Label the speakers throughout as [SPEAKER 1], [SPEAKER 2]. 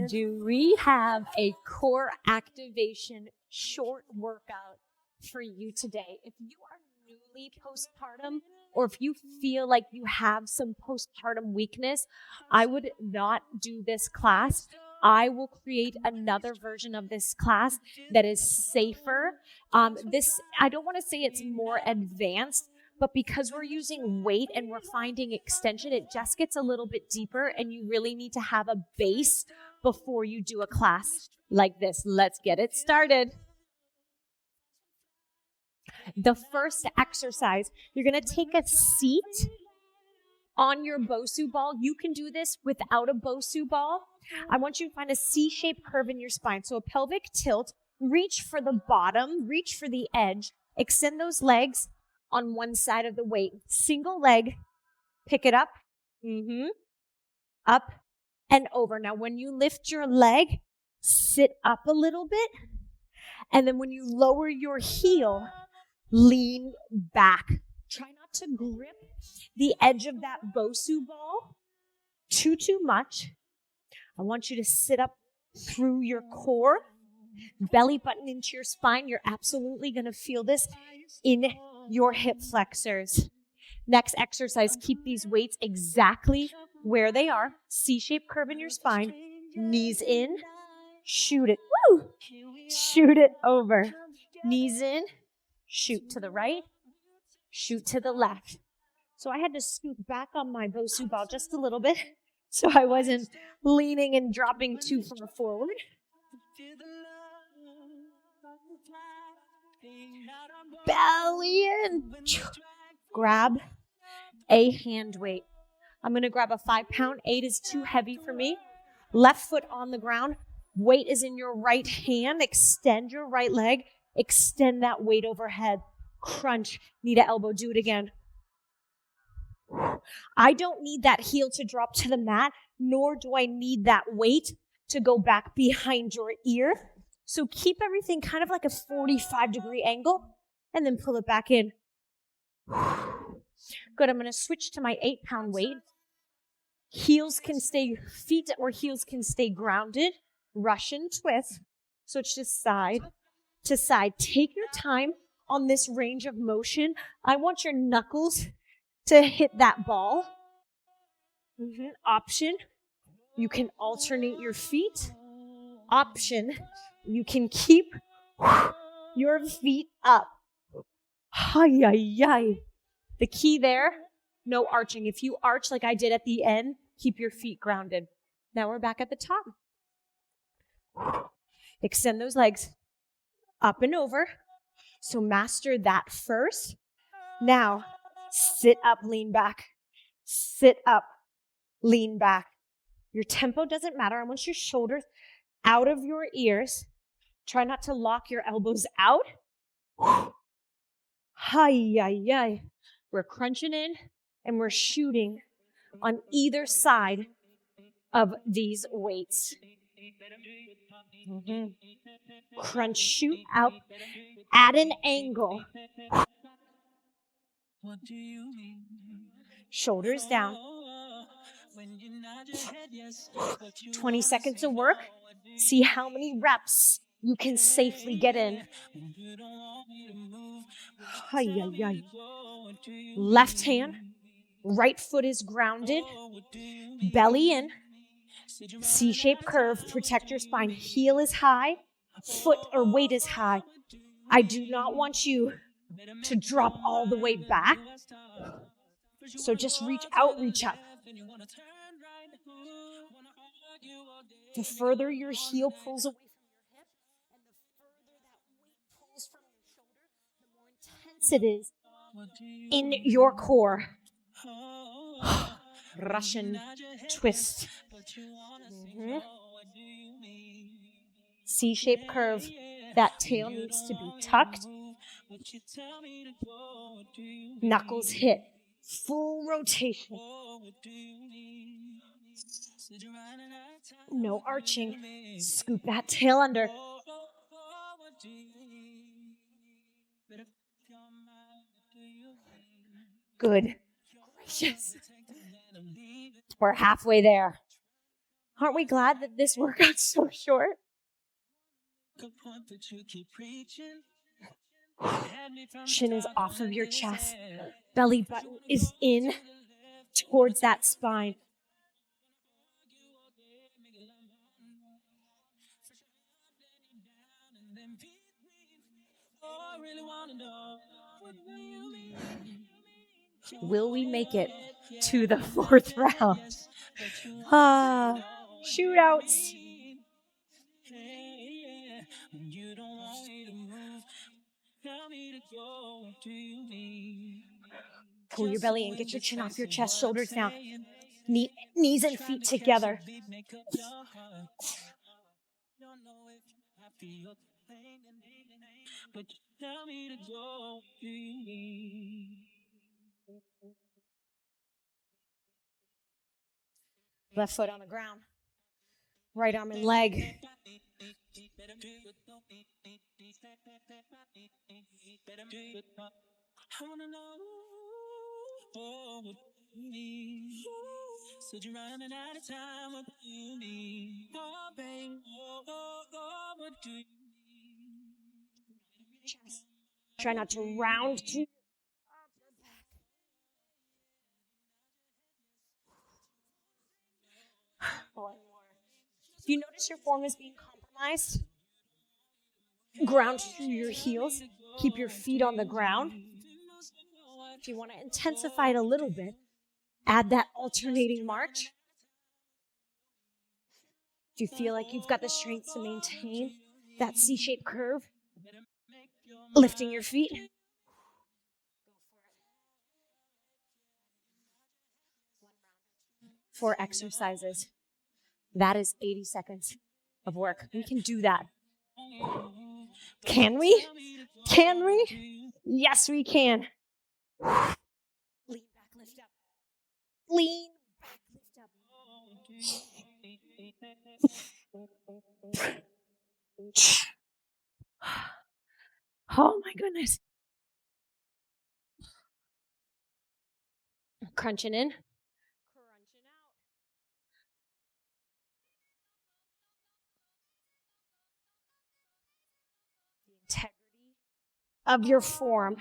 [SPEAKER 1] Do we have a core activation short workout for you today? If you are newly postpartum, or if you feel like you have some postpartum weakness, I would not do this class. I will create another version of this class that is safer. I don't want to say it's more advanced, but because we're using weight and we're finding extension, it just gets a little bit deeper, and you really need to have a base before you do a class like this. Let's get it started. The first exercise, you're going to take a seat on your Bosu ball. You can do this without a Bosu ball. I want you to find a C-shaped curve in your spine. So a pelvic tilt, reach for the bottom, reach for the edge, extend those legs on one side of the weight. Single leg, pick it up, up and over. Now, when you lift your leg, sit up a little bit. And then when you lower your heel, lean back. Try not to grip the edge of that Bosu ball too much. I want you to sit up through your core, belly button into your spine. You're absolutely going to feel this in your hip flexors. Next exercise, keep these weights exactly where they are. C-shaped curve in your spine. Knees in, shoot it. Woo! Shoot it over. Knees in, shoot to the right, shoot to the left. So I had to scoot back on my Bosu ball just a little bit so I wasn't leaning and dropping too far forward. Belly in. Grab a hand weight. I'm going to grab a 5-pound. 8 is too heavy for me. Left foot on the ground. Weight is in your right hand. Extend your right leg. Extend that weight overhead. Crunch. Knee to elbow. Do it again. I don't need that heel to drop to the mat, nor do I need that weight to go back behind your ear. So keep everything kind of like a 45-degree angle and then pull it back in. Good. I'm going to switch to my 8-pound weight. Feet or heels can stay grounded. Russian twist. So it's just side to side. Take your time on this range of motion. I want your knuckles to hit that ball. Option, you can alternate your feet. Option, you can keep your feet up. The key there, no arching. If you arch like I did at the end, keep your feet grounded. Now we're back at the top. Extend those legs up and over. So master that first. Now, sit up, lean back. Sit up, lean back. Your tempo doesn't matter. I want your shoulders out of your ears. Try not to lock your elbows out. We're crunching in and we're shooting on either side of these weights. Crunch, shoot out at an angle. Shoulders down. 20 seconds of work. See how many reps you can safely get in. Left hand, right foot is grounded. Belly in. C-shaped curve. Protect your spine. Heel is high. Foot or weight is high. I do not want you to drop all the way back. So just reach out, reach up. The further your heel pulls away from your hip and the further that weight pulls from your shoulder, the more intense it is in your core. Russian twist. C-shaped curve. That tail needs to be tucked. Knuckles hit. Full rotation. No arching. Scoop that tail under. Good. Gracious. We're halfway there. Aren't we glad that this workout's so short? Chin is off of your chest. Belly button is in towards that spine. Will we make it to the fourth round? Shootouts. Pull your belly in, get your chin off your chest, shoulders down. Knees and feet together. Left foot on the ground. Right arm and leg. Try not to round to If you notice your form is being compromised, ground through your heels. Keep your feet on the ground. If you want to intensify it a little bit, add that alternating march. If you feel like you've got the strength to maintain that C-shaped curve, lifting your feet. 4 exercises. That is 80 seconds of work. We can do that. Can we? Can we? Yes, we can. Lean back, lift up. Lean back, lift up. Oh my goodness. Crunching in. Crunching out. The integrity of your form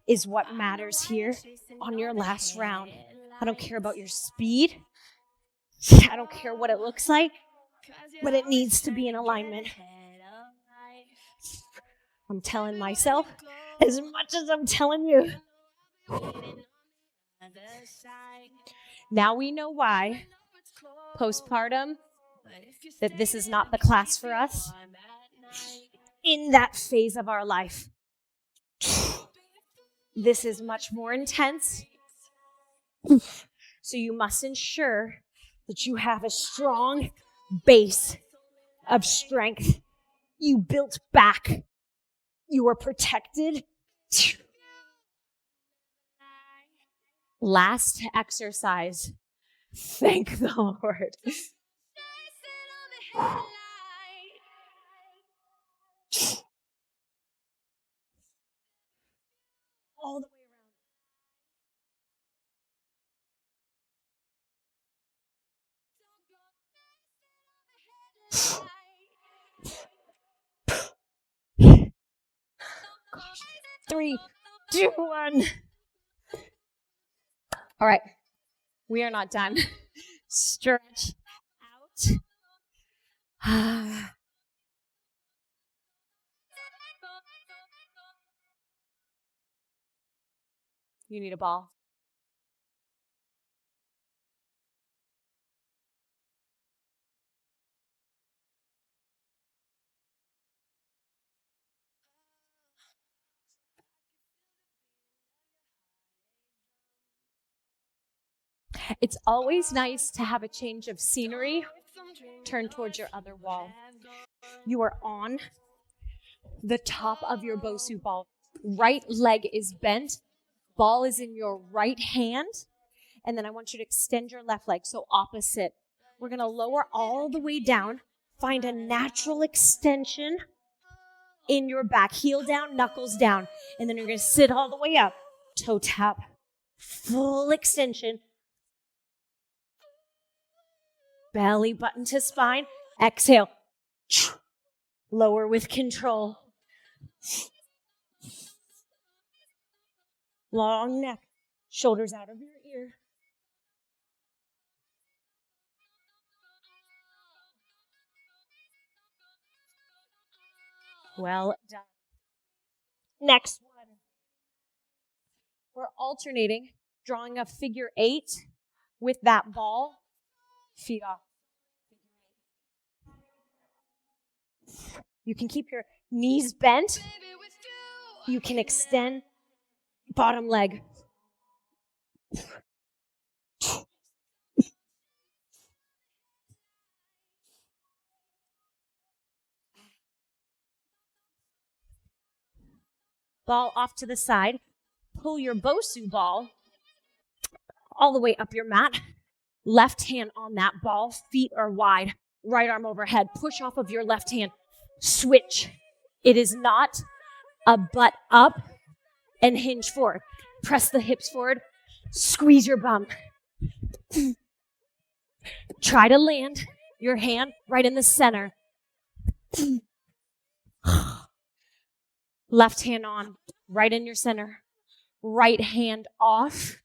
[SPEAKER 1] is what matters here on your last round. I don't care about your speed. I don't care what it looks like, but it needs to be in alignment. I'm telling myself as much as I'm telling you. Now we know why postpartum, that this is not the class for us in that phase of our life. This is much more intense. So you must ensure that you have a strong base of strength. You built back. You are protected. Last exercise. Thank the Lord. All the way around. 3, 2, 1. All right. We are not done. Stretch out. You need a ball. It's always nice to have a change of scenery. Turn towards your other wall. You are on the top of your Bosu ball. Right leg is bent. Ball is in your right hand. And then I want you to extend your left leg, so opposite. We're going to lower all the way down. Find a natural extension in your back. Heel down, knuckles down. And then you're going to sit all the way up. Toe tap. Full extension. Belly button to spine. Exhale. Lower with control. Long neck. Shoulders out of your ear. Well done. Next one. We're alternating, drawing a figure 8 with that ball. Feet off. You can keep your knees bent. You can extend bottom leg. Ball off to the side. Pull your Bosu ball all the way up your mat. Left hand on that ball. Feet are wide. Right arm overhead. Push off of your left hand. Switch. It is not a butt up and hinge forward. Press the hips forward. Squeeze your bum. Try to land your hand right in the center. Left hand on, right in your center. Right hand off.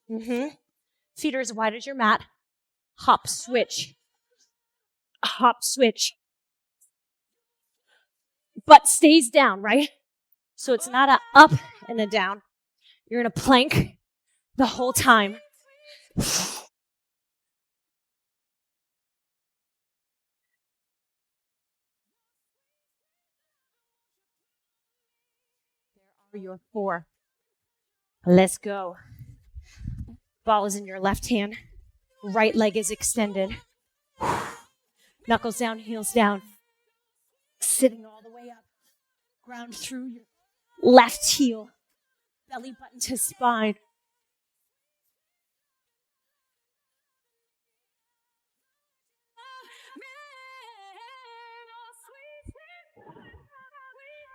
[SPEAKER 1] Feet are as wide as your mat. Hop, switch. Hop, switch. Butt stays down, right? So it's not a up and a down. You're in a plank the whole time. There are your 4. Let's go. Ball is in your left hand. Right leg is extended. Knuckles down, heels down. Sitting all the way up. Ground through your left heel. Belly button to spine.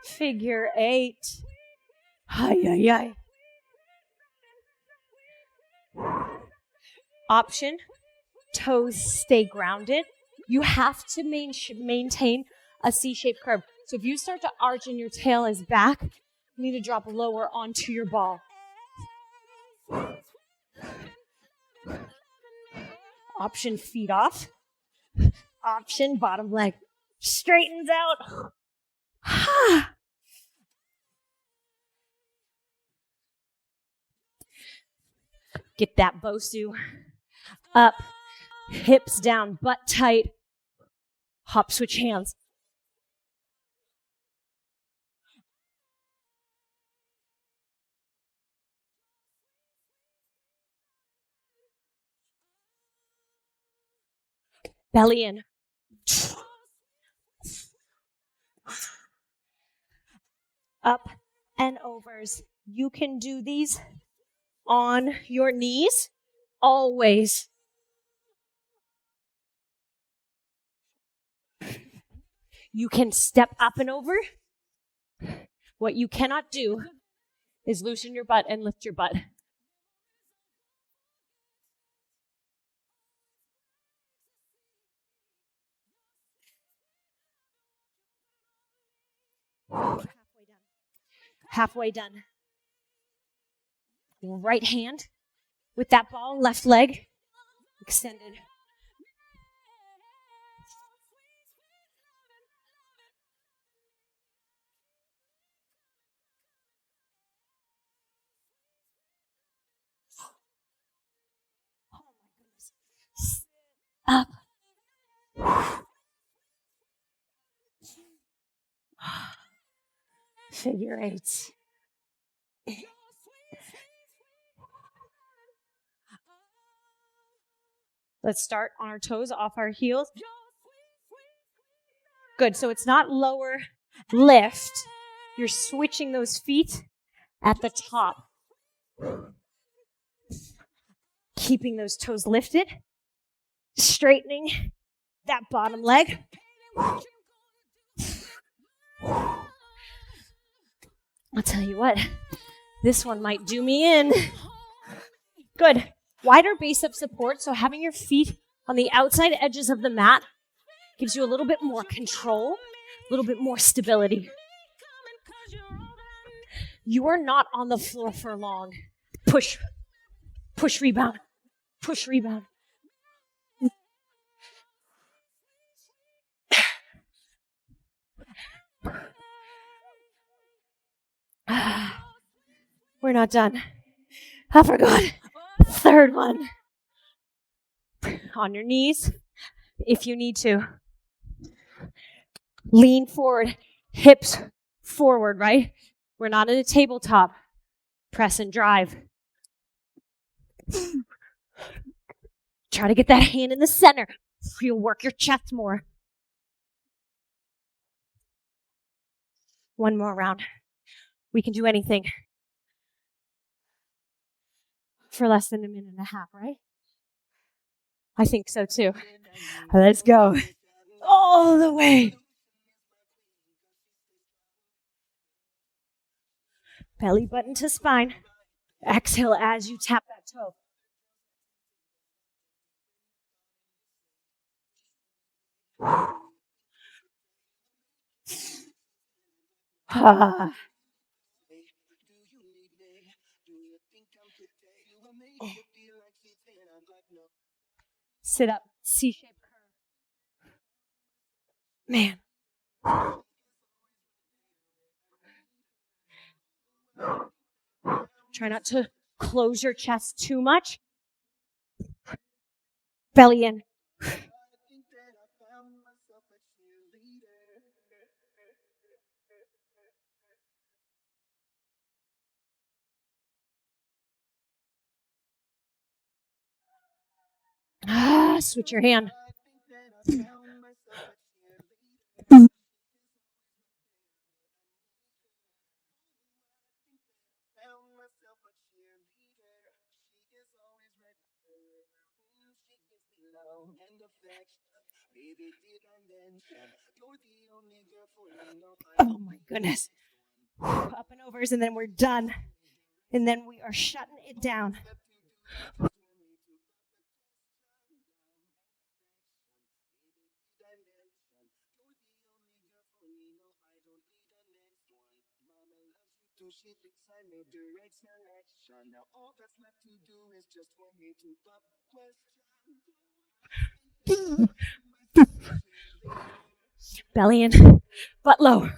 [SPEAKER 1] Figure 8. Ay, ay, ay. Option, toes stay grounded. You have to maintain a C-shaped curve. So if you start to arch and your tail is back, you need to drop lower onto your ball. Option, feet off. Option, bottom leg straightens out. Get that Bosu up, hips down, butt tight. Hop, switch hands. Belly in. Up and overs. You can do these on your knees, always. You can step up and over. What you cannot do is loosen your butt and lift your butt. Halfway done. Right hand with that ball, left leg extended. Oh my goodness. Up. Figure 8. Let's start on our toes, off our heels. Good, so it's not lower lift. You're switching those feet at the top. Keeping those toes lifted. Straightening that bottom leg. I'll tell you what, this one might do me in. Good. Wider base of support, so having your feet on the outside edges of the mat. Gives you a little bit more control, a little bit more stability. You are not on the floor for long. Push, push, rebound, push, rebound. We're not done. I forgot. Third one. On your knees, if you need to. Lean forward, hips forward, right? We're not in a tabletop. Press and drive. Try to get that hand in the center. You'll work your chest more. One more round. We can do anything for less than a minute and a half, right? I think so too. Let's go. All the way. Belly button to spine. Exhale as you tap that toe. Sit up, C-shaped curve. Man. Try not to close your chest too much. Belly in. Switch your hand. Oh my goodness. Up and overs, and then we're done. And then we are shutting it down. Belly in, butt low.